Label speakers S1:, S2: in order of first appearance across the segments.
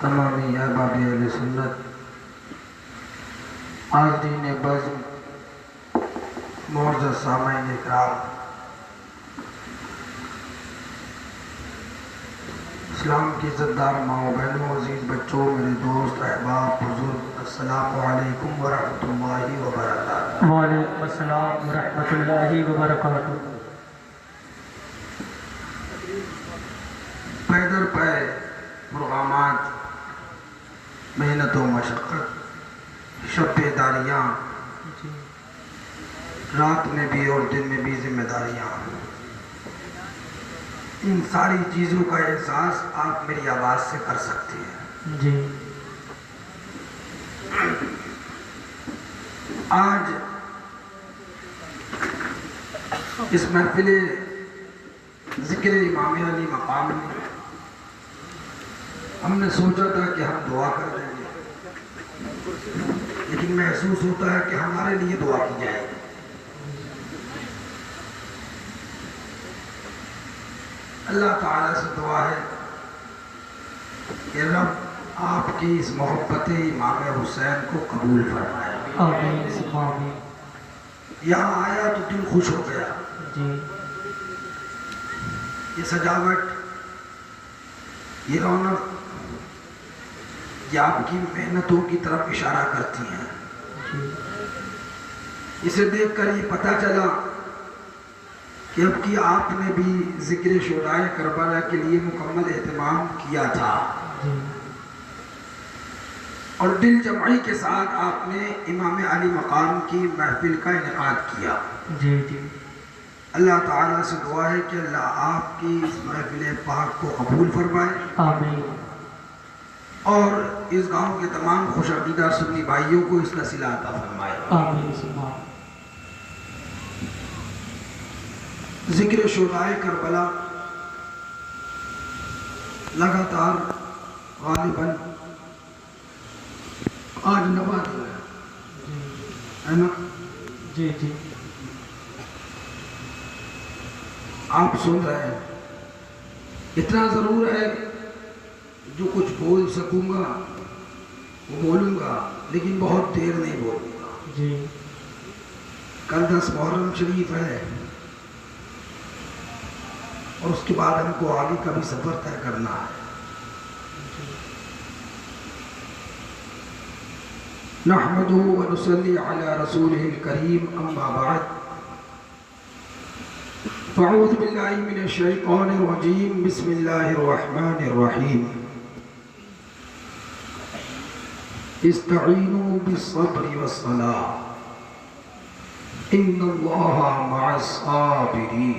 S1: تمامی احباب اہل سنت، حاضرین بزم، معزز سامعین اکرام، اسلام کی عزتدار ماؤں بہنوں، عزیز بچوں، میرے دوست احباب بزرگ، السلام علیکم ورحمۃ اللہ وبرکاتہ۔
S2: وعلیکم السلام ورحمۃ اللہ وبرکاتہ۔
S1: پیدر پہ پروگرامات، محنت و مشقت، شب بیداریاں، رات میں بھی اور دن میں بھی ذمہ داریاں، ان ساری چیزوں کا احساس آپ میری آواز سے کر سکتے ہیں۔
S2: جی
S1: آج اس محفل ذکر امام علی مقام میں ہم نے سوچا تھا کہ ہم دعا کر دیں گے، لیکن محسوس ہوتا ہے کہ ہمارے لیے دعا کی جائے گی۔ اللہ تعالیٰ سے دعا ہے کہ رب آپ کی اس محبت امام حسین کو قبول فرمائے۔
S2: آمین آمین۔
S1: یہاں آیا تو دل خوش ہو گیا۔
S2: جی
S1: یہ سجاوٹ، یہ رونق، یہ آپ کی محنتوں کی طرف اشارہ کرتی ہیں۔
S2: جی
S1: اسے دیکھ کر یہ پتہ چلا کہ اب کی آپ نے بھی ذکر شہدائے کربلا کے لیے مکمل اہتمام کیا تھا،
S2: جی
S1: اور دل جمعی کے ساتھ آپ نے امام علی مقام کی محفل کا انعقاد کیا۔
S2: جی جی
S1: اللہ تعالیٰ سے دعا ہے کہ اللہ آپ کی اس محفل پاک کو قبول فرمائے،
S2: آمین
S1: اور اس گاؤں کے تمام خوش عقیدہ سنی بھائیوں کو اس کا صلہ عطا فرمائے۔
S2: آمین آمین۔
S1: ذکر شہدائے کربلا لگاتار غالباً آج 9واں دن ہے نا؟
S2: جی جی
S1: آپ سن رہے ہیں، اتنا ضرور ہے جو کچھ بول سکوں گا وہ بولوں گا، لیکن بہت دیر نہیں بولوں گا۔
S2: جی
S1: کل 10 محرم شریف ہے، اور اس کے بعد ہم کو آگے کا بھی سفر طے کرنا ہے۔ نحمده ونصلي على رسوله الكريم، اما بعد فاعوذ بالله من الشيطان الرجيم، بسم الله الرحمن الرحيم، استعينوا بالصبر والصلاة ان الله مع الصابرين۔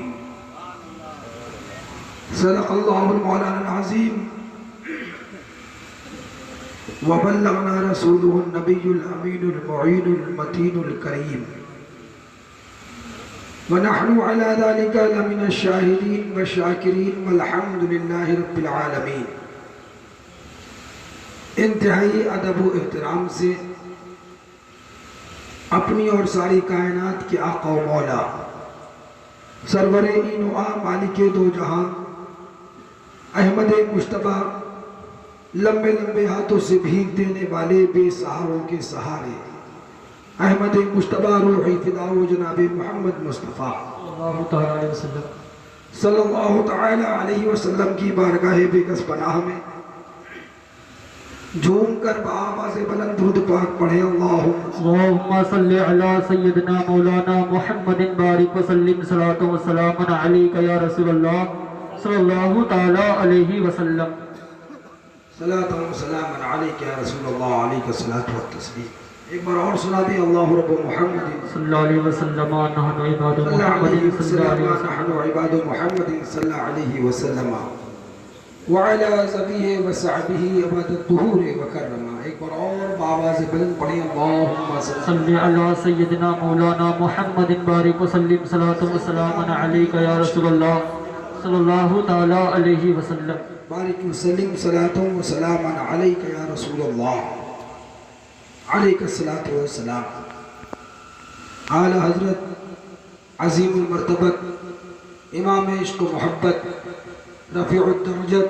S1: صدق الله المولانا العظيم، وبلغنا رسوله النبي الأمين المعين المتين الكريم، ونحن على ذلك لمن الشاهدين والشاكرين، والحمد لله رب العالمين۔ انتہائی ادب و احترام سے اپنی اور ساری کائنات کے آقا و مولا، سرور این و آ، مالک دو جہاں، احمد مجتبی، لمبے لمبے ہاتھوں سے بھیگ دینے والے بے سہاروں کے سہارے، احمد مجتبی روحی فدا و جناب محمد مصطفیٰ صلی اللہ تعالی علیہ وسلم کی بارگاہ بے کس پناہ میں جھوم کر بآواز بلند درود پاک پڑھیں۔
S2: اللہم صلی علی سیدنا مولانا محمد بارک وسلم، صلاۃ و سلام علیک یا رسول اللہ صلی اللہ تعالی علیہ وسلم۔
S1: صلاۃ و سلام علیک یا رسول اللہ، علیک الصلاۃ والتسلیم۔ ایک بار اور سنا دیں، اللہ رب محمد
S2: صلی اللہ علیہ وسلم، نحن عباد محمد صلی اللہ علیہ وسلم،
S1: نحن عباد محمد صلی اللہ علیہ وسلم، وعلی ذبیہ وصحبہ ابد الدہور وکرما۔ ایک بار اور بآواز بلند پڑھیں، اللہم
S2: صلی علی سیدنا مولانا محمد بارک وسلم، صلاۃ و سلام علیک یا رسول اللہ صلی اللہ تعالی علیہ وسلم۔
S1: بارک وسلم، صلاۃ و سلام علیک یا رسول اللہ، علیک الصلاۃ والسلام۔ اعلیٰ حضرت عظیم المرتبت امام عشق و محبت، رفیع الدرجت،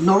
S1: 9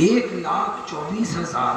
S1: 1,24,000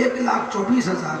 S1: 1,24,000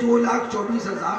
S1: 2,24,000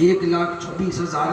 S1: 1,24,000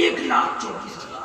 S1: 1,24,000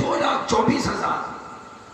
S1: 2,24,000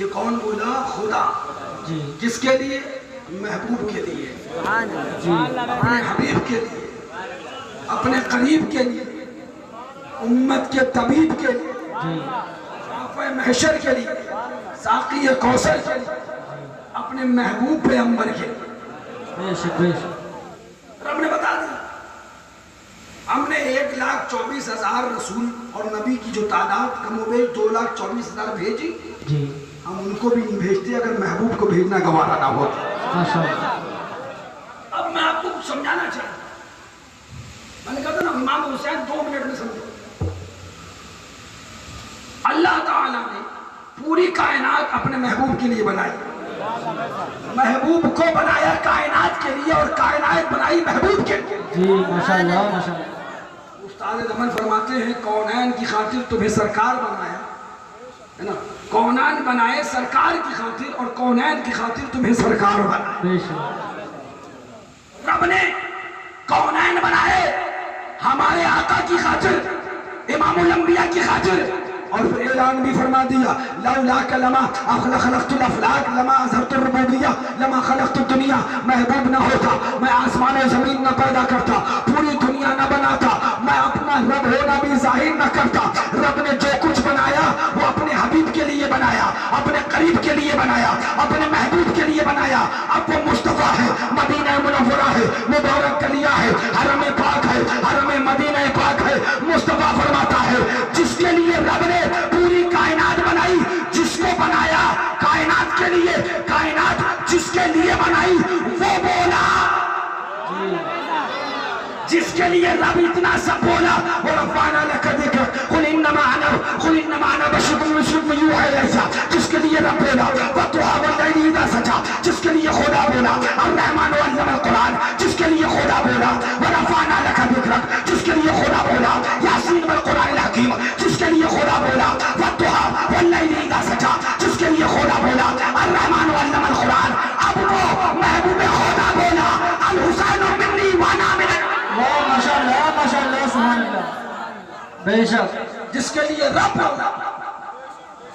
S1: یہ کون بولا؟ خدا.
S2: جی
S1: کس کے لیے؟ محبوب کے لیے،
S2: جی
S1: اپنے حبیب کے لیے، اپنے قریب کے لیے، امت کے طبیب کے لیے،
S2: جی
S1: شافع محشر کے لیے، ساقی کوثر کے لیے، اپنے محبوب پیغمبر کے لیے
S2: بے شک بے شک.
S1: رب نے بتا دیا. ہم نے 1,24,000 رسول اور نبی کی جو تعداد کم و بیش 2,24,000 بھیجی،
S2: جی
S1: ہم ان کو بھی نہیں بھیجتے اگر محبوب کو بھیجنا گوارا نہ ہوتا.
S2: ماشاء اللہ.
S1: اب میں آپ کو کچھ سمجھانا چاہتا ہوں. میں نے کہا تھا نا امام حسین 2 منٹ میں سمجھو. اللہ تعالیٰ نے پوری کائنات اپنے محبوب کے لیے بنائی. محبوب کو بنایا کائنات کے لیے اور کائنات بنائی محبوب کے لیے.
S2: جی ماشاء اللہ ماشاء اللہ.
S1: استاد زمن فرماتے ہیں کونین کی خاطر تمہیں سرکار بنایا ہے نا. کونین بنائے سرکار کی خاطر اور کونین کی خاطر تمہیں سرکار بنایا.
S2: بے شک.
S1: رب نے کونین بنائے ہمارے آقا کی خاطر، امام الانبیاء کی خاطر، اور پھر اعلان بھی فرما دیا لولاک لما خلقت الافلاک لما اظہرت الربوبیہ لما خلقت الدنیا. محبوب نہ ہوتا میں آسمان و زمین نہ پیدا کرتا، پوری دنیا نہ بناتا، میں اپنا رب ہونا بھی ظاہر نہ کرتا. رب نے جو کچھ بنایا وہ اپنے حبیب کے لیے بنایا، اپنے قریب کے لیے بنایا، اپنے محبوب کے لیے بنایا. اب وہ مصطفیٰ ہے، مدینہ منورہ ہے، مبارک کلیا ہے، حرم پاک ہے، حرم مدینہ پاک ہے. مصطفیٰ فرماتا ہے جس کے لیے رب نے پوری کائنات بنائی، جس کو بنایا کائنات کے لیے، کائنات جس کے لیے بنائی وہ بولا. جس کے لیے رب اتنا سب بولا وَرَفَعْنَا لَكَ ذِكْرَكَ قُلْ إِنَّمَا أَنَا بَشَرٌ مِثْلُكُمْ يُوحَىٰ إِلَيَّ. جس کے لیے رب بولا وَالضُّحَىٰ وَاللَّيْلِ إِذَا سَجَىٰ. جس کے لیے خدا بولا الرحمن علم القرآن. جس کے لیے خدا بولا وَرَفَعْنَا لَكَ ذِكْرَكَ. جس کے لیے خدا بولا یاسین والقرآن الحکیم. جس کے لیے خدا بولا وَالضُّحَىٰ وَاللَّيْلِ إِذَا سَجَىٰ. جس کے لیے خدا بولا الرحمن علم القرآن. اب وہ محبوب خدا بولا الحسین منی وانا من.
S2: ماشاء اللہ ماشاء اللہ سبحان اللہ. بے شک.
S1: جس کے لیے رب بولا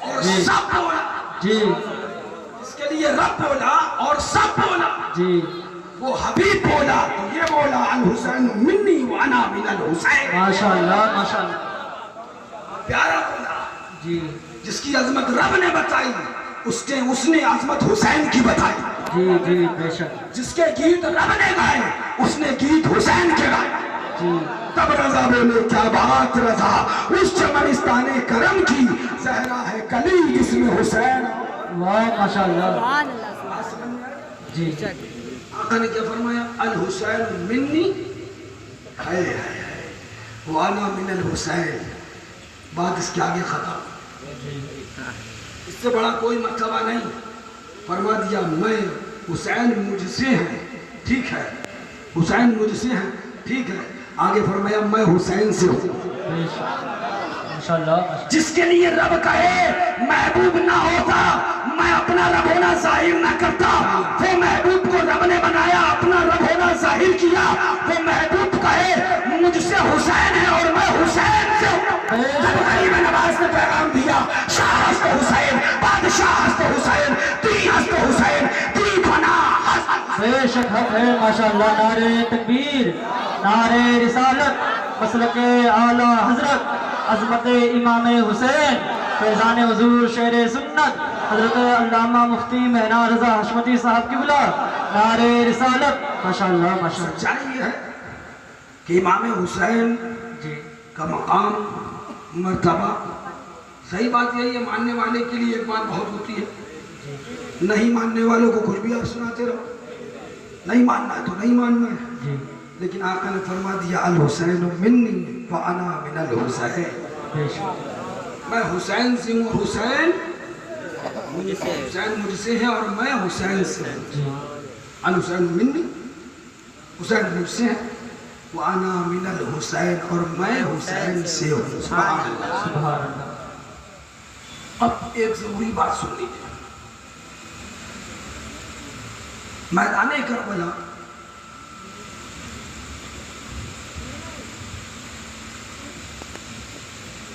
S1: اور سب بولا.
S2: جی
S1: جس کے لیے رب بولا اور سب بولا
S2: جی
S1: وہ حبیب بولا تو یہ بولا الحسین منی وانا من الحسین.
S2: ماشاء اللہ ماشاء اللہ.
S1: پیارا بولا.
S2: جی
S1: جس کی عظمت رب نے بتائی اس نے عظمت حسین کی بتائی.
S2: جی جی بے شک.
S1: جس کے گیت رب نے گائے اس نے گیت حسین کے گائے.
S2: جی
S1: تب رضا بولے کیا بات رضا اس چمنستان کرم کی زہرا ہے کلی جس میں حسین.
S2: واہ ماشاء اللہ. جی
S1: آقا نے کیا فرمایا الحسین منی ہائے ہائے ہائے وانا من الحسین. بات اس کے آگے ختم. اس سے بڑا کوئی مرتبہ نہیں. فرما دیا میں حسین مجھ سے ہے ٹھیک ہے، حسین مجھ سے ہے ٹھیک ہے. آگے فرمایا میں حسین سے ہوں.
S2: ماشاء اللہ.
S1: جس کے لیے رب کہے محبوب نہ ہوتا میں اپنا رب ہونا ظاہر نہ کرتا. وہ محبوب کو رب نے بنایا اپنا رب ہونا ظاہر کیا. وہ محبوب کہے مجھ سے حسین ہے اور میں حسین سے ہوں. غریب نواز نے پیغام دیا شاہ ہست حسین بادشاہ ہست حسین تی ہست حسین تی بنا ہست.
S2: بے شک حق ہے ماشاء اللہ. نعرہ تکبیر، نعرہ رسالت، مسلک اعلیٰ حضرت عظمت امام حسین، فیضان حضور شیر سنت حضرت علامہ مفتی مہنار رضا حشمتی صاحب کی بلا. نعرہ رسالت ماشاء اللہ ماشاء اللہ.
S1: سچائی یہ ہے کہ امام حسین
S2: جی
S1: کا مقام مرتبہ صحیح بات یہی ہے. ماننے والے کے لیے ایک بات بہت ہوتی ہے، نہیں ماننے والوں کو کچھ بھی آپ سناتے رہو. نہیں ماننا ہے تو نہیں ماننا ہے.
S2: جی
S1: لیکن آقا نے فرما دیا الحسین منی وانا من الحسین.
S2: بے شک.
S1: میں حسین سے ہوں اور حسین مجھ سے ہے اور میں حسین سے ہوں.
S2: جی
S1: الحسین منی حسین مجھ سے ہے وانا من الحسین اور میں حسین سے ہوں. سبحان اللہ.
S2: سبحان اللہ.
S1: اب ایک ضروری بات سن لیجیے. میدان کربلا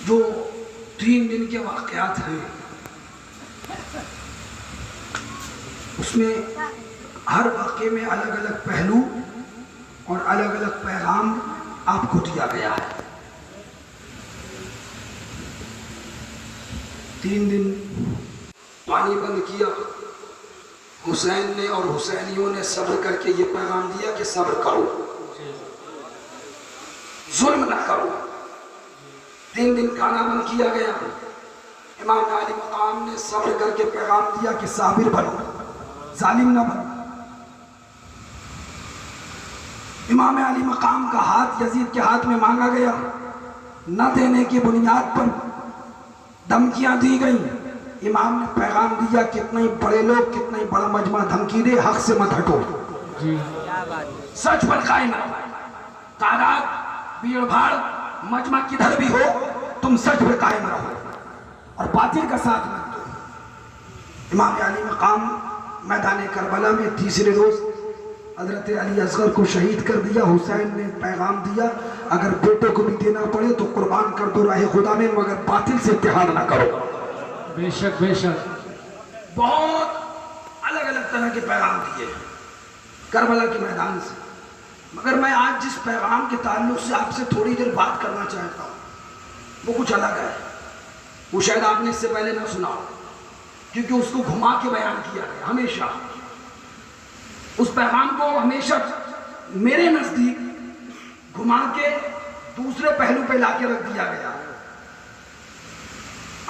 S1: جو 3 دن کے واقعات ہیں اس میں ہر واقعے میں الگ الگ پہلو اور الگ الگ پیغام آپ کو دیا گیا ہے. 3 دن پانی بند کیا حسین نے اور حسینیوں نے صبر کر کے یہ پیغام دیا کہ صبر کرو، ظلم نہ کرو. 3 دن کھانا بند کیا گیا. امام علی مقام نے صبر کر کے پیغام دیا کہ صابر بنو، ظالم نہ بنو. امام علی مقام کا ہاتھ یزید کے ہاتھ میں مانگا گیا، نہ دینے کی بنیاد پر دھمکیاں دی گئیں. امام نے پیغام دیا کتنے بڑے لوگ کتنے بڑا مجمع دھمکی دے، حق سے مت ہٹو، سچ پر قائم رہو. تعداد بھیڑ بھاڑ مجمع کدھر بھی ہو تم سچ پر قائم رہو اور باطل کا ساتھ مت دو. امام علی مقام میدان کربلا میں تیسرے روز حضرت علی اصغر کو شہید کر دیا. حسین نے پیغام دیا اگر بیٹے کو بھی دینا پڑے تو قربان کر دو راہ خدا میں، مگر باطل سے اتحاد نہ کرو.
S2: بے شک بے شک.
S1: بہت الگ الگ طرح کے پیغام دیے کربلا کے میدان سے. مگر میں آج جس پیغام کے تعلق سے آپ سے تھوڑی دیر بات کرنا چاہتا ہوں وہ کچھ الگ ہے. وہ شاید آپ نے اس سے پہلے نہ سنا ہو کیونکہ اس کو گھما کے بیان کیا گیا. ہمیشہ اس پیغام کو ہمیشہ میرے نزدیک گھما کے دوسرے پہلو پہ لا کے رکھ دیا گیا.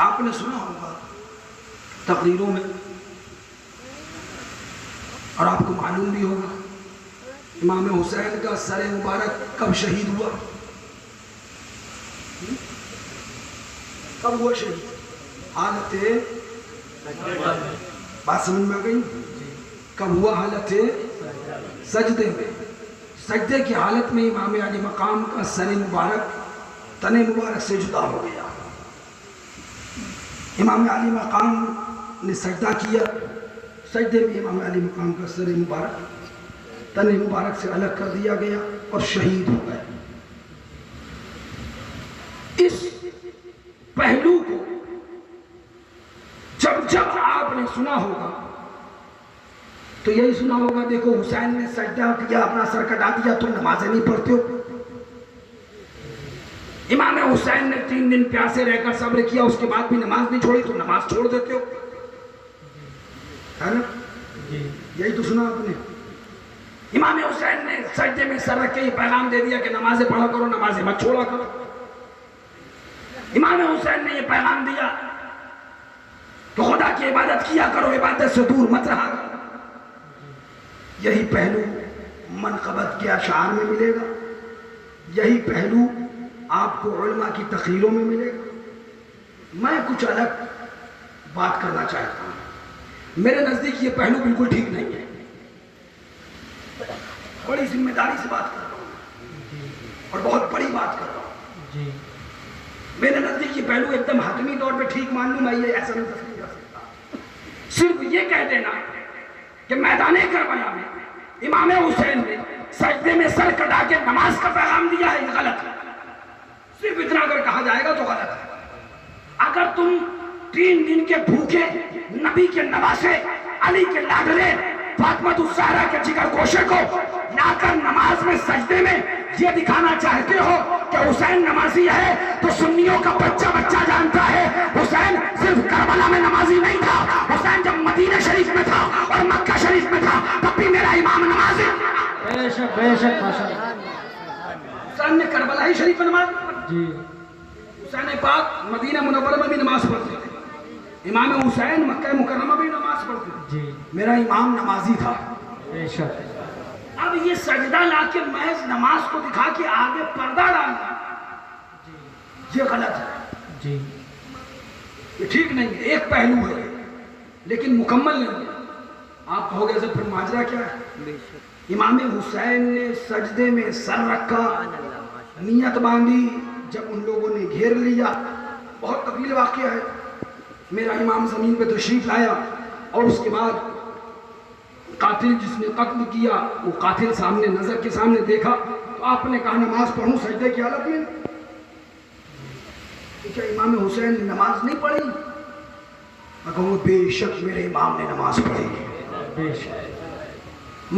S1: آپ نے سنا ہوگا تقریروں میں اور آپ کو معلوم بھی ہوگا امام حسین کا سر مبارک کب شہید ہوا؟ کب ہوا شہید؟ حالت بات سمجھ میں آ گئی؟ کب ہوا؟ حالت سجدے میں. سجدے کی حالت میں امام علی مقام کا سر مبارک تن مبارک سے جدا ہو گیا. امام علی مقام نے سجدہ کیا. سجدے میں امام علی مقام کا سر مبارک تن مبارک سے الگ کر دیا گیا اور شہید ہو گئے. اس پہلو کو جب آپ نے سنا ہوگا تو یہی سنا ہوگا دیکھو حسین نے سجدہ کیا اپنا سر کٹا دیا تم نمازیں نہیں پڑھتے ہو. امام حسین نے 3 دن پیاسے رہ کر صبر کیا اس کے بعد بھی نماز نہیں چھوڑی تو نماز چھوڑ دیتے ہو، ہے نا؟ یہی تو سنا آپ نے. امام حسین نے سجدے میں سر رکھ کے یہ پیغام دے دیا کہ نمازیں پڑھا کرو، نمازیں مت چھوڑا کرو. امام حسین نے یہ پیغام دیا کہ خدا کی عبادت کیا کرو، عبادت سے دور مت رہا کرو. یہی پہلو منقبت کے اشعار میں ملے گا، یہی پہلو آپ کو علماء کی تقریروں میں ملے گا. میں کچھ الگ بات کرنا چاہتا ہوں. میرے نزدیک یہ پہلو بالکل ٹھیک نہیں ہے. بڑی ذمہ داری سے بات کر رہا ہوں اور بہت بڑی بات کر رہا ہوں. میرے نزدیک یہ پہلو ایک دم حتمی طور پہ ٹھیک مان لوں میں یہ ایسا نہیں تسلیم کر سکتا. صرف یہ کہہ دینا کہ میدان کربلا میں امام حسین نے سجدے میں سر کٹا کے نماز کا پیغام دیا ہے یہ غلط ہے. صرف اتنا اگر کہا جائے گا تو غلط ہے. اگر تم 3 دن کے بھوکے نبی کے نواسے علی کے لاڈلے فاطمہ الزہرا کے جگر گوشے کو لا کر نماز میں سجدے میں یہ دکھانا چاہتے ہو کہ حسین نمازی ہے تو سنیوں کا بچہ بچہ جانتا ہے حسین صرف کربلا میں نمازی نہیں تھا. حسین جب مدینہ شریف میں تھا اور مکہ شریف میں تھا تب بھی میرا امام نمازی.
S2: بے شک بے شک ماشاءاللہ.
S1: حسین نے کربلا ہی شریف میں نماز پڑھی. حسین پاک مدینہ منورہ میں بھی نماز پڑھتے تھے. امام حسین مکہ مکرمہ بھی نماز پڑھتے تھے. میرا امام نمازی تھا.
S2: بے شک.
S1: اب یہ سجدہ لا کے محض نماز کو دکھا کے آگے پردہ ڈالنا یہ غلط ہے. یہ ٹھیک نہیں ہے. ایک پہلو ہے لیکن مکمل نہیں ہے. آپ کہو گے پھر ماجرا کیا ہے؟ امام حسین نے سجدے میں سر رکھا، نیت باندھی، جب ان لوگوں نے گھیر لیا. بہت طویل واقعہ ہے. میرا امام زمین پہ تشریف لایا اور اس کے بعد قاتل جس نے قتل کیا وہ قاتل سامنے نظر کے سامنے دیکھا تو آپ نے کہا نماز پڑھوں سجدے کی حالت میں. کیا امام حسین نے نماز نہیں پڑھی؟ میں کہوں بے شک میرے امام نے نماز پڑھی.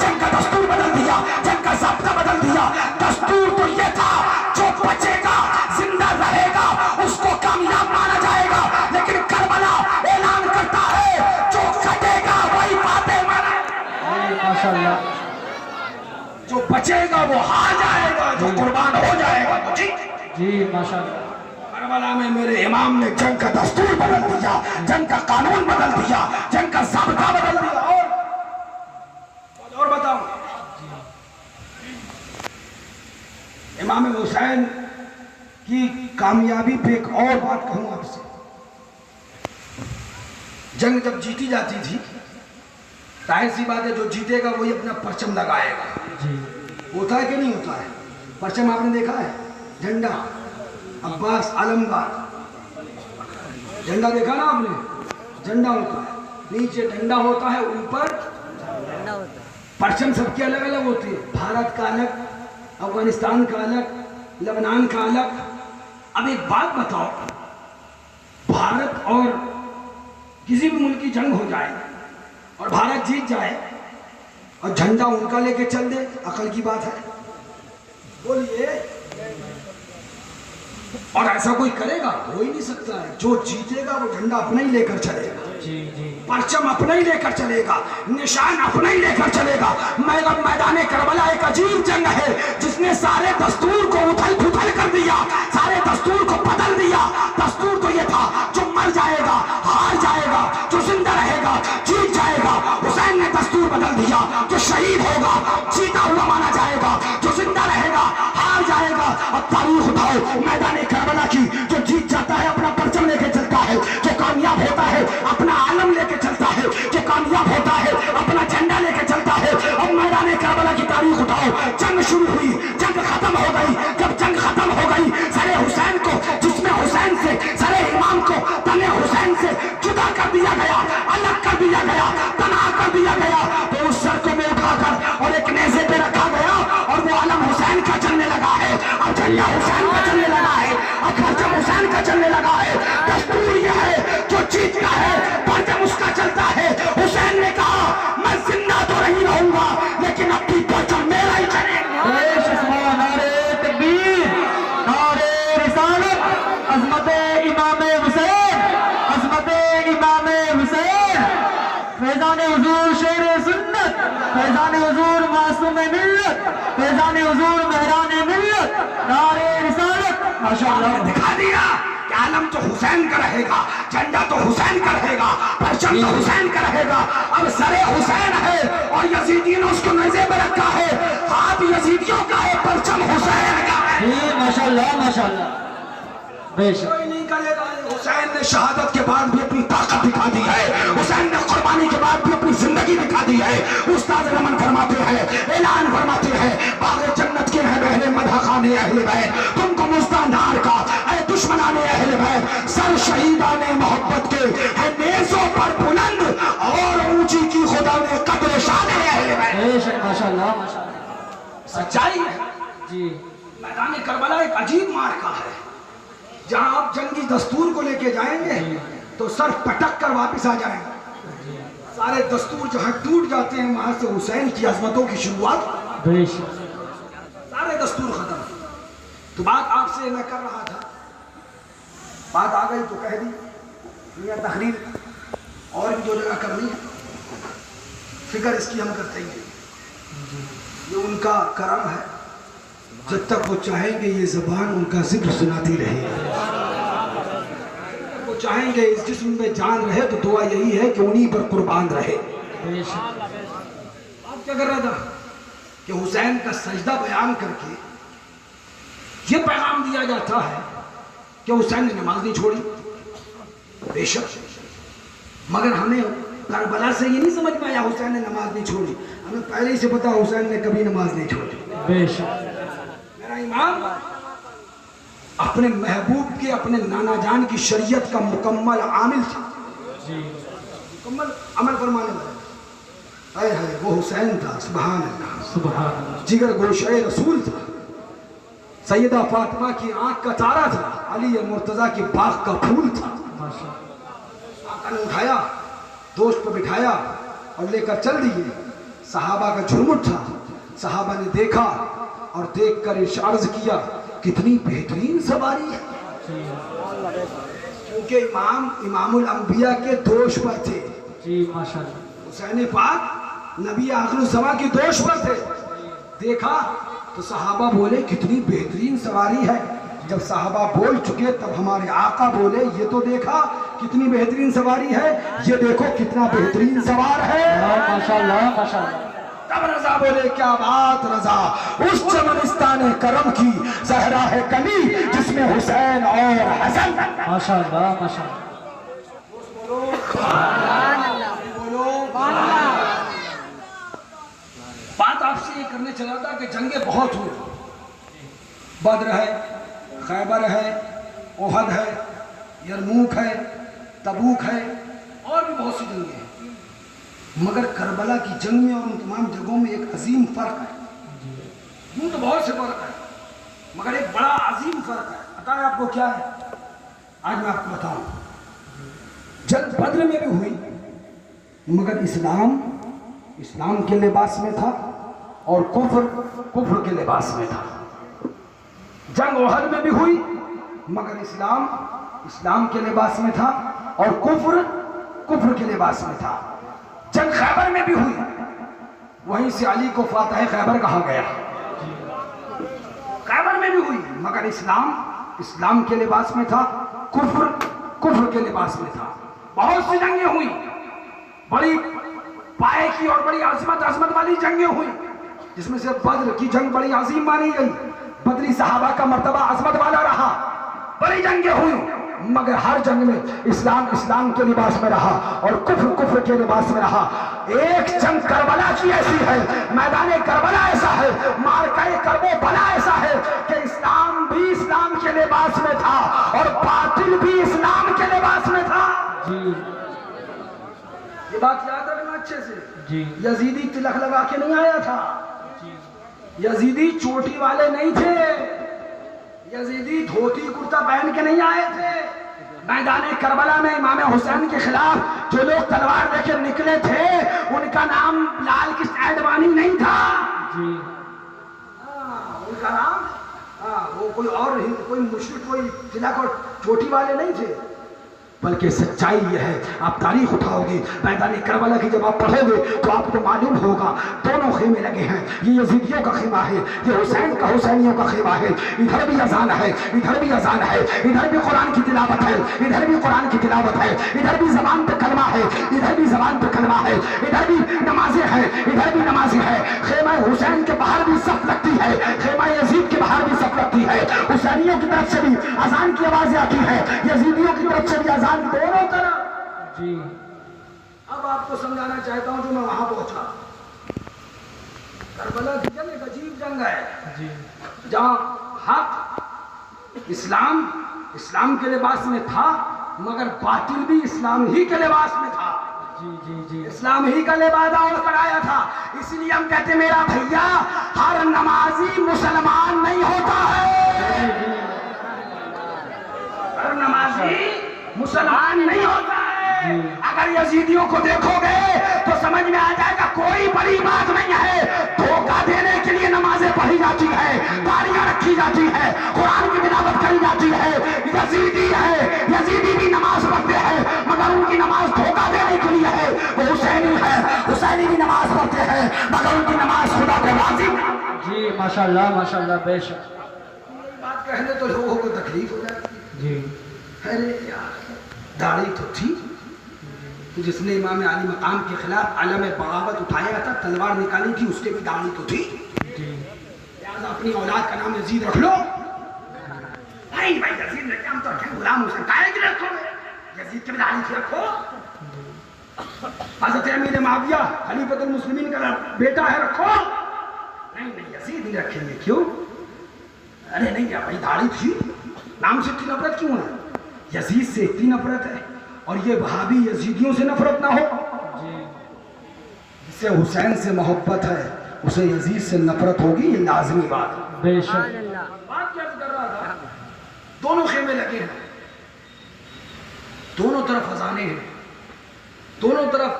S3: جنگ کا دستور بدل دیا, جنگ کا ضابطہ بدل دیا. دستور تو یہ تھا جو بچے گا زندہ رہے گا اس کو کامیاب مانا جائے گا, لیکن کربلا اعلان کرتا ہے جو کٹے گا وہی فاتح مانا.
S2: ماشاءاللہ.
S3: جو بچے گا وہ ہار جائے گا, جو قربان ہو جائے گا.
S2: جی ماشاءاللہ.
S3: کربلا میں میرے امام نے جنگ کا دستور بدل دیا, جنگ کا قانون بدل دیا, جنگ کا ضابطہ بدل دیا. اور بتاؤں, امام حسین کی کامیابی پہ ایک اور بات کہوں آپ سے. جنگ جب جیتی جاتی تھی, ظاہر سی بات ہے جو جیتے گا وہی اپنا پرچم لگائے گا. ہوتا ہے کہ نہیں ہوتا ہے؟ پرچم آپ نے دیکھا ہے, جھنڈا عباس علمگار, جھنڈا دیکھا نا آپ نے؟ جھنڈا ہوتا ہے, نیچے ڈنڈا ہوتا ہے, اوپر پرچم سب کے الگ الگ ہوتے ہیں. بھارت کا الگ, افغانستان کا الگ, لبنان کا الگ. اب ایک بات بتاؤ, بھارت اور کسی بھی ملک کی جنگ ہو جائے اور بھارت جیت جائے اور جھنڈا ان کا لے کے چل دے, عقل کی بات ہے؟ بولیے. اور ایسا کوئی کرے گا؟ ہو ہی نہیں سکتا ہے. جو جیتے گا وہ جھنڈا اپنا ہی لے کر چلے گا, پرچم اپنا ہی لے کر چلے گا, نشان اپنا ہی لے کر چلے گا. میدان کربلا ایک عجیب جنگ ہے جس نے سارے دستور کو اتھل پھتل کر دیا, سارے دستور کو بدل دیا. دستور تو یہ تھا جو مر جائے گا ہار جائے گا, جو زندہ رہے گا جیت جائے گا. حسین نے دستور بدل دیا, جو شہید ہوگا جیتا ہوا مانا جائے گا, جو زندہ رہے گا ہار جائے گا. اب تاریخ اٹھاؤ میدان کربلا کی, جو جیت جاتا ہے اپنا پرچم لے کے چلتا ہے, جو کامیاب ہوتا ہے اپنا عالم لے کے چلتا ہے, جو کامیاب ہوتا ہے اپنا جھنڈا لے کے چلتا ہے. اب میدان کربلا کی تاریخ اٹھاؤ. جنگ شروع ہوئی, جنگ ختم ہو گئی. جب جنگ ختم ہو گئی, سر حسین کو, جسم حسین سے, سر امام کو تن حسین سے جدا کر دیا گیا, الگ کر دیا گیا, تنہا کر دیا گیا. تو اس سر کو میں اٹھا کر اور ایک نیزے پہ رکھا گیا اور وہ علم حسین کا چلنے لگا ہے, اب جھنڈا حسین کا چلنے لگا ہے, اب پرچم حسین کا چلنے لگا ہے. دستور یہ ہے جو جیتتا ہے پرچم اس کا چلتا ہے. حسین نے کہا میں زندہ تو نہیں رہوں گا لیکن اب بھی پرچم میرا ہی چلے گا.
S2: نعرے تکبیر, نعرے رسالت, عظمت امام حسین, عظمت امام حسین, فیضان حضور شیر سنت, فیضان حضور معصوم ملت, فیضان حضور مہران ملت, نعرے رسالت.
S3: ماشاءاللہ دکھا دیا کہ عالم تو حسین کا رہے گا, جھنڈا تو حسین کا رہے گا, پرچم تو حسین کا رہے گا. اب سر حسین ہے اور یزیدیوں نے اس کو نیزے پہ رکھا ہے, ہاتھ یزیدیوں کا ہے, پرچم حسین کا ہے.
S2: ماشاءاللہ ماشاءاللہ. بے شک.
S3: کوئی نہیں کرے گا. حسین نے شہادت کے بعد بھی اپنی طاقت دکھا دی ہے, حسین نے قربانی کے بعد بھی اپنی زندگی دکھا دی ہے. استاد رمن فرماتے ہیں, اعلان فرماتے ہیں, باغ جنت کے ہیں بہرے مدح خان اہل بیت, تم کو مستاندار کا اے دشمنان اہل بیت, سر شہیدان محبت کے ہے نیزوں پر بلند اور اونچی کی خدا نے قدر شان اہل بیت.
S2: بے شک. ماشاءاللہ ماشاءاللہ.
S3: سچائی ہے.
S2: جی
S3: میدان کربلا ایک عجیب مارکا ہے جہاں آپ جنگی دستور کو لے کے جائیں گے تو سر پٹک کر واپس آ جائیں گے. سارے دستور جہاں ٹوٹ جاتے ہیں وہاں سے حسین کی عظمتوں کی شروعات,
S2: بے شک.
S3: سارے دستور ختم. تو بات آپ سے میں کر رہا تھا, بات آ گئی تو کہہ دی. دنیا تحریر اور بھی جو جگہ کرنی ہے, فکر اس کی ہم کرتے ہی ہیں. یہ ان کا کرم ہے, جب تک وہ چاہیں گے یہ زبان ان کا ذکر سناتی رہے. وہ چاہیں گے اس جسم میں جان رہے تو دعا یہی ہے کہ انہی پر قربان رہے. آپ کیا کر رہا تھا کہ حسین کا سجدہ بیان کر کے یہ پیغام دیا جاتا ہے کہ حسین نے نماز نہیں چھوڑی. بے شک, مگر ہمیں کربلا سے یہ نہیں سمجھ میں آیا حسین نے نماز نہیں چھوڑی. ہمیں پہلے ہی سے پتا حسین نے کبھی نماز نہیں چھوڑی.
S2: بے شک.
S3: میرا امام اپنے محبوب کے, اپنے نانا جان کی شریعت کا مکمل عامل تھا, مکمل عمل فرمانے والا. اے ہے وہ حسین تھا, سبحان اللہ,
S2: سبحان اللہ.
S3: جگر گوشہ رسول تھا, سیدہ فاطمہ کی آنکھ کا تارا تھا, علی مرتضیٰ کی باغ کا پھول تھا. آقا نے اٹھایا, دوست پہ بٹھایا اور لے کر چل دیے. صحابہ کا جھرمٹ تھا. صحابہ نے دیکھا اور دیکھ کر عرض کیا کتنی بہترین سواری ہے. کیونکہ امام الانبیاء کے دوش پر تھے.
S2: جی ماشاءاللہ.
S3: حسین پاک نبی آخر الزمان کی دوش پر تھے. دیکھا تو صحابہ بولے کتنی بہترین سواری ہے. جب صحابہ بول چکے تب ہمارے آقا بولے یہ تو دیکھا کتنی بہترین سواری ہے, یہ دیکھو کتنا بہترین سوار ہے.
S2: ماشاءاللہ ماشاءاللہ.
S3: تب رضا بولے کیا بات رضا, اس چمنستان کرم کی زہرا ہے کمی جس میں حسین اور حسن.
S2: ماشاءاللہ ماشاءاللہ.
S3: بات آپ سے یہ کرنے چلا تھا کہ جنگیں بہت ہوئی. بدر ہے, خیبر ہے, احد ہے, یرموک ہے, تبوک ہے, اور بھی بہت سی جنگیں ہیں. مگر کربلا کی جنگ میں اور ان تمام جگہوں میں ایک عظیم فرق ہے. یوں تو بہت سے فرق ہے مگر ایک بڑا عظیم فرق ہے. پتہ ہے آپ کو کیا ہے؟ آج میں آپ کو بتاؤں. جنگ بدر میں بھی ہوئی مگر اسلام کے لباس میں تھا اور کفر کے لباس میں تھا. جنگ احد میں بھی ہوئی مگر اسلام کے لباس میں تھا اور کفر کے لباس میں تھا. جنگ خیبر میں بھی ہوئی, وہیں سے علی کو فاتح خیبر کہا گیا. خیبر میں بھی ہوئی مگر اسلام کے لباس میں تھا, کفر کے لباس میں تھا. بہت سی جنگیں ہوئی, بڑی پائے کی اور بڑی عظمت والی جنگیں ہوئی, جس میں سے بدر کی جنگ بڑی عظیم مانی گئی. بدری صحابہ کا مرتبہ عظمت والا رہا. بڑی جنگیں ہوئی مگر ہر جنگ میں اسلام کے لباس میں رہا اور کفر کے لباس میں رہا. ایک جنگ کربلا کی ایسی ہے, میدان کربلا ایسا ہے, مارکہ کرب و بلا ایسا ہے کہ اسلام بھی اسلام کے لباس میں تھا اور باطل بھی اسلام کے لباس میں تھا.
S2: جی
S3: یہ بات یاد رکھنا اچھے سے.
S2: جی
S3: یزیدی تلک لگا کے نہیں آیا تھا, یزیدی چوٹی والے نہیں تھے, یزیدی دھوتی کرتا پہن کے نہیں آئے تھے. میدان کربلا میں امام حسین کے خلاف جو لوگ تلوار لے کے نکلے تھے ان کا نام لال کی ایڈوانی نہیں تھا.
S2: جی
S3: ان کا نام وہ کوئی مشرک کوئی تلک اور چوٹی والے نہیں تھے. بلکہ سچائی یہ ہے, آپ تاریخ اٹھاؤ گے میدان کربلا کی جب آپ پڑھو گے تو آپ کو معلوم ہوگا دونوں خیمے لگے ہیں. یہ یزیدیوں کا خیمہ ہے, یہ حسین کا حسینیوں کا خیمہ ہے. ادھر بھی اذان ہے, ادھر بھی اذان ہے, ادھر بھی قرآن کی تلاوت ہے, ادھر بھی قرآن کی تلاوت ہے, ادھر بھی زبان پہ کلمہ ہے, ادھر بھی زبان پہ کلمہ ہے, ادھر بھی نمازیں ہیں, ادھر بھی نمازیں ہے. خیمہ حسین کے باہر بھی صف لگتی ہے, خیمہ یزید کے باہر بھی صف لگتی ہے. حسینیوں کی طرف سے بھی اذان کی آوازیں آتی ہے, یزیدیوں کی طرف سے بھی اذان دونوں طرف.
S2: جی
S3: اب آپ کو سمجھانا چاہتا ہوں جو میں وہاں پہنچا. کربلا کی جنگ ایک عجیب جنگ ہے
S2: جی
S3: جہاں حق اسلام کے لباس میں تھا مگر باطل بھی اسلام ہی کے لباس میں تھا.
S2: جی جی جی
S3: اسلام ہی کا لبادہ اور کرایا تھا. اس لیے ہم کہتے ہیں میرا بھیا ہر نمازی مسلمان نہیں ہوتا ہے, ہر نمازی مسلمان نہیں ہوتا ہے. اگر یزیدیوں کو دیکھو گے تو سمجھ میں آ جائے گا کوئی بڑی بات نہیں ہے. دھوکہ دینے کے لیے نمازیں پڑھی جاتی ہے, داڑیاں رکھی جاتی ہے, قرآن کی تلاوت کری جاتی ہے. یزیدی ہے, یزیدی بھی نماز پڑھتے ہیں مگر ان کی نماز دھوکہ دینے کے لیے ہے. وہ حسینی ہے, حسینی بھی نماز پڑھتے ہیں مگر ان کی نماز خدا کو راضی.
S2: جی ماشاءاللہ ماشاءاللہ بے شک.
S3: یہ بات کہنے تو لوگوں کو تکلیف ہو جاتی ہے.
S2: جی
S3: ارے یار داڑھی تو تھی, تو جس نے امام علی مقام کے خلاف علم بغاوت اٹھایا تھا, تلوار نکالی تھی, اس کے بھی داڑھی تو تھی.
S2: جی
S3: لہٰذا اپنی اولاد کا نام یزید رکھ لو. نہیں بھائی یزید رکھے ہم تو رکھیں غلام حسین کا ہے کہ رکھو, یزید کے بھی داڑھی تھی رکھو. حضرت امیر معاویہ خلیفۃ المسلمین کا بیٹا ہے رکھو. نہیں یزید نہیں رکھیں گے. کیوں؟ ارے نہیں بھائی داڑھی تھی, نام سے اتنی نفرت کیوں ہے؟ یزید سے اتنی نفرت ہے اور یہ وہابی یزیدیوں سے نفرت نہ ہو. جسے حسین سے محبت ہے اسے یزید سے نفرت ہوگی, یہ لازمی بات ہے.
S2: بے شک.
S3: بات کیا کر رہا تھا, دونوں خیمے لگے ہیں, دونوں طرف اذانیں ہیں, دونوں طرف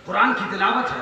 S3: قرآن کی تلاوت ہے.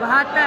S4: 72।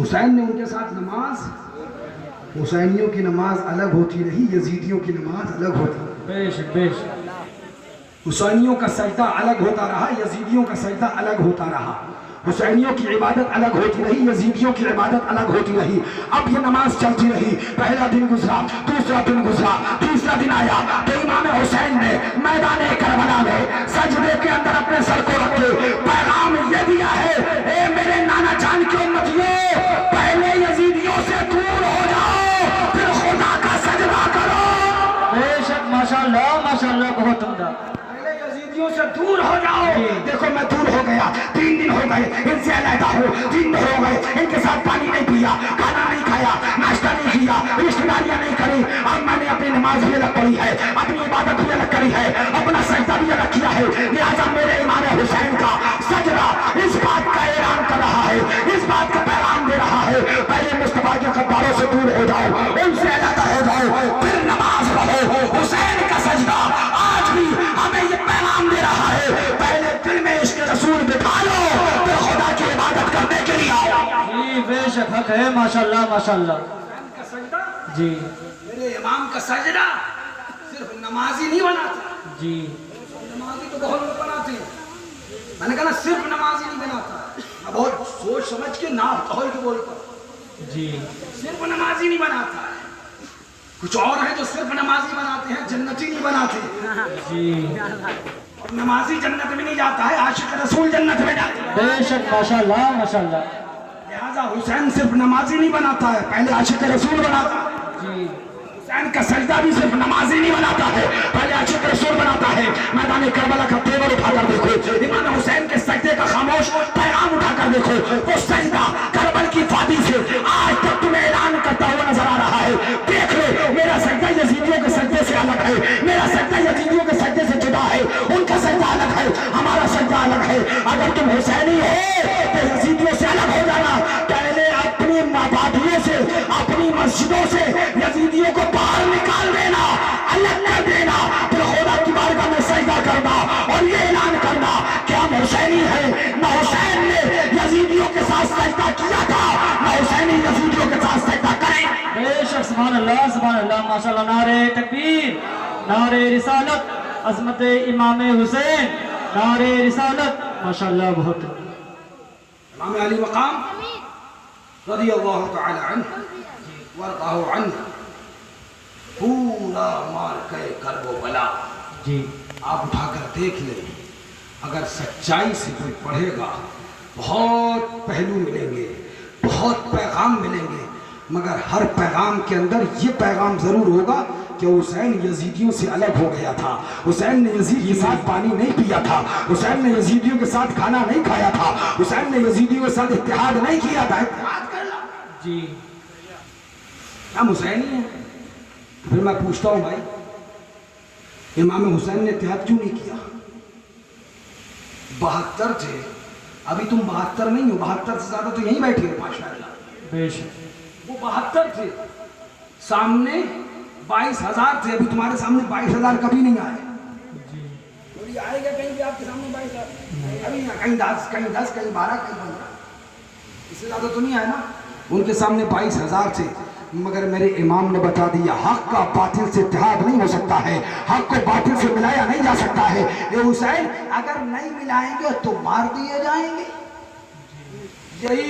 S3: حسین نے ان کے ساتھ نماز، حسینیوں کی نماز الگ ہوتی رہی، یزیدیوں کی نماز الگ ہوتی رہی۔
S2: بے شک بے شک
S3: حسینیوں کا سجدہ الگ ہوتا رہا، یزیدیوں کا سجدہ الگ ہوتا رہا۔ حسینیوں کی عبادت الگ ہوتی رہی، یزیدیوں کی عبادت الگ ہوتی رہی۔ اب یہ نماز چلتی رہی، پہلا دن گزرا، دوسرا دن گزرا، تیسرا دن آیا تو امام حسین نے میدان کربلا میں سجدے کے اندر اپنے سر کو رکھ کے پیغام یہ دیا ہے، اے میرے نانا جان کی امتیوں، پہلے یزیدیوں سے دور ہو جاؤ، پھر خدا کا سجدہ کرو۔
S2: بے شک ماشاءاللہ بہت عمدہ۔
S3: پہلے یزیدیوں سے دور ہو جاؤ۔ دیکھو میں دور ہو گیا، 3 دن ہو گئے ان سے علیحدہ ہوں، 3 دن ہو گئے ان کے ساتھ پانی نہیں پیا، کھانا نہیں کھایا، ناشتہ نہیں کیا، رشتہ داریاں نہیں کری۔ اب میں نے اپنی نماز بھی الگ پڑھی ہے، اپنی عبادت بھی الگ کری ہے، اپنا سجدہ بھی الگ کیا ہے، لہٰذا میرے امام حسین کا سجدہ اس بات کا اعلان کر رہا ہے، اس بات کا پیغام دے رہا ہے، پہلے مصطفیٰ کے غداروں سے دور ہو جاؤ، ان سے علیحدہ ہو جاؤ، پھر نماز پڑھو۔ حسین کا سجدہ آج بھی ہمیں یہ پیغام دے رہا ہے، پہلے دل میں عشق رسول بٹھا لو، پھر خدا کی عبادت کرنے کے لیے آؤ۔
S2: جی بے شک حق ہے، ماشاءاللہ ماشاءاللہ۔
S3: حسین کا سجدہ،
S2: جی
S3: میرے امام کا سجدہ صرف نمازی نہیں بناتا،
S2: جی
S3: نمازی تو بہت لوگ بناتے ہیں، میں نے کہا نا صرف نمازی نہیں بناتا، میں بہت سوچ سمجھ کے نہ کہل کے بولتا ہوں،
S2: جی
S3: صرف نمازی نہیں بناتا ہے، کچھ اور ہیں جو صرف نمازی بناتے ہیں، جنتی نہیں بناتے،
S2: جی
S3: اور نمازی جنت میں نہیں جاتا ہے، عاشق رسول جنت میں جاتا ہے۔
S2: بے شک ماشاءاللہ ماشاءاللہ۔
S3: لہذا حسین صرف نمازی نہیں بناتا ہے، پہلے عاشق رسول بناتا ہے۔
S2: جی
S3: حسین کا سجدہ بھی صرف نمازی نہیں بناتا ہے، پہلے عاشق رسول بناتا ہے۔ میدان کربلا کا تیور اٹھا کر دیکھو، امام حسین کے سجدے کا خاموش پیغام اٹھا کر دیکھو، وہ سجدہ کربل کی وادی سے آج تک تمہیں اعلان کرتا ہوا نظر آ رہا ہے۔ دیکھ لو، میرا سجدہ یزیدیوں کے سجدے سے الگ ہے، میرا سجدہ یزیدیوں کے سجدے سے جدا ہے، ان کا سجدہ الگ ہے، ہمارا سجدہ الگ ہے۔ اگر تم حسینی ہو تو یزیدیوں سے الگ ہو جانا، پہلے اپنی مابادیوں سے، اپنی مسجدوں سے یزیدیوں کو باہر نکال دینا، الگ کر دینا، پھر خدا کی بارگاہ میں سجدہ کرنا اور یہ اعلان کرنا کہ ہم حسینی ہیں۔ نہ حسین نے یزیدیوں کے ساتھ سجدہ کیا تھا، نہ حسینی یزیدیوں کے ساتھ سجدہ کریں۔
S2: بے شک سبحان اللہ ماشاءاللہ۔ نعرہ تکبیر، نعرہ رسالت، عظمت امام حسین، نعرہ رسالت، ماشاءاللہ بہت۔
S3: امام علی مقام رضی اللہ تعالی عنہ وارضاہ عنہ، پورا مار کے کرب و بلا
S2: جی
S3: آپ اٹھا کر دیکھ لیں، اگر سچائی سے کوئی پڑھے گا بہت پہلو ملیں گے، بہت پیغام ملیں گے، مگر ہر پیغام کے اندر یہ پیغام ضرور ہوگا کہ حسین یزیدیوں سے الگ ہو گیا تھا، حسین نے یزید کے ساتھ پانی نہیں پیا تھا، حسین نے یزیدیوں کے ساتھ کھانا نہیں کھایا تھا، حسین نے یزیدیوں کے ساتھ اتحاد نہیں کیا تھا۔ اتحاد کر لا،
S2: جی
S3: ہم حسینی ہیں۔ پھر میں پوچھتا ہوں بھائی، امام حسین نے اتحاد کیوں نہیں کیا؟ 72 تھے، ابھی تم 72 نہیں ہو، 72 سے زیادہ تو یہیں بیٹھے ہو ماشاءاللہ۔
S2: بے شک
S3: وہ 72 تھے، سامنے 22,000 تھے، ابھی تمہارے سامنے 22,000 کبھی نہیں آئے۔
S2: جی
S3: کوئی آئے گا کہیں بھی آپ کے سامنے 22,000؟ ابھی نہ، کہیں 10 کہیں 12 کہیں 15، اس سے زیادہ تو نہیں آئے نا۔ ان کے سامنے 22,000 تھے، مگر میرے امام نے بتا دیا حق کا باطل سے اتحاد نہیں ہو سکتا ہے، حق کو باطل سے ملایا نہیں جا سکتا ہے۔ اے حسین، اگر نہیں ملائیں گے تو مار دیے جائیں گے۔ یہی